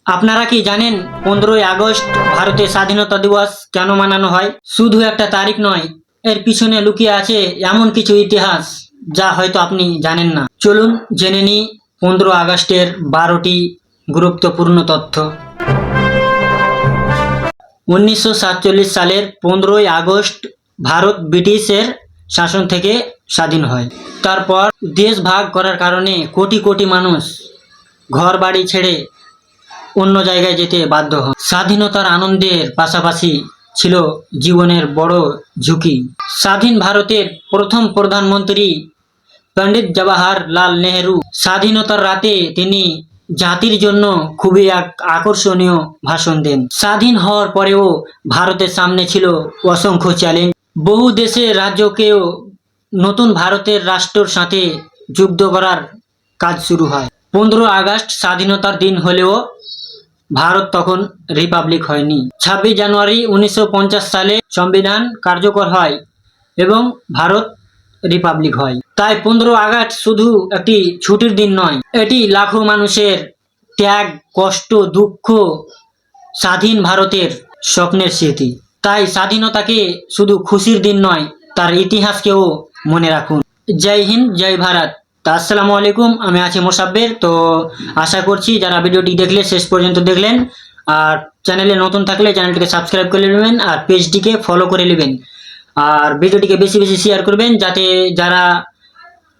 আপনারা কি জানেন 15ই আগস্ট ভারতের স্বাধীনতা দিবস কেন মানানো হয়? শুধু একটা তারিখ নয়, এর পিছনে লুকিয়ে আছে এমন কিছু ইতিহাস যা হয়তো আপনি জানেন না। চলুন জেনে নিই 15 আগস্টের 12টি গুরুত্বপূর্ণ তথ্য। 1947 সালের 15ই আগস্ট ভারত ব্রিটিশের শাসন থেকে স্বাধীন হয়। তারপর দেশ ভাগ করার কারণে কোটি কোটি মানুষ ঘর বাড়ি ছেড়ে অন্য জায়গায় যেতে বাধ্য হন। স্বাধীনতার আনন্দের পাশাপাশি ছিল জীবনের বড় ঝুঁকি। স্বাধীন ভারতের প্রথম প্রধানমন্ত্রী পণ্ডিত জওয়াহরলাল নেহেরু স্বাধীনতার রাতে তিনি জাতির জন্য খুবই এক আকর্ষণীয় ভাষণ দেন। স্বাধীন হওয়ার পরেও ভারতের সামনে ছিল অসংখ্য চ্যালেঞ্জ। বহু দেশের রাজ্যকেও নতুন ভারতের রাষ্ট্রের সাথে যুক্ত করার কাজ শুরু হয়। 15 আগস্ট স্বাধীনতার দিন হলেও ভারত তখন রিপাবলিক হয়নি। 26 জানুয়ারি 1950 সালে সংবিধান কার্যকর হয় এবং ভারত রিপাবলিক হয়। তাই 15 আগস্ট শুধু একটি ছুটির দিন নয়, এটি লাখো মানুষের ত্যাগ, কষ্ট, দুঃখ, স্বাধীন ভারতের স্বপ্নের স্মৃতি। তাই স্বাধীনতাকে শুধু খুশির দিন নয়, তার ইতিহাসকেও মনে রাখুন। জয় হিন্দ, জয় ভারত। তা আসসালামু আলাইকুম, আমি আছি মোসাব্বের। তো আশা করছি যারা ভিডিওটি দেখলে শেষ পর্যন্ত দেখলেন, আর চ্যানেলে নতুন থাকলে চ্যানেলটিকে সাবস্ক্রাইব করে নেবেন আর পেজটিকে ফলো করে নেবেন, আর ভিডিওটিকে বেশি বেশি শেয়ার করবেন যাতে যারা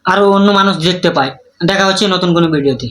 আরও অন্য মানুষ দেখতে পায়। দেখা হচ্ছে নতুন কোনো ভিডিওতে।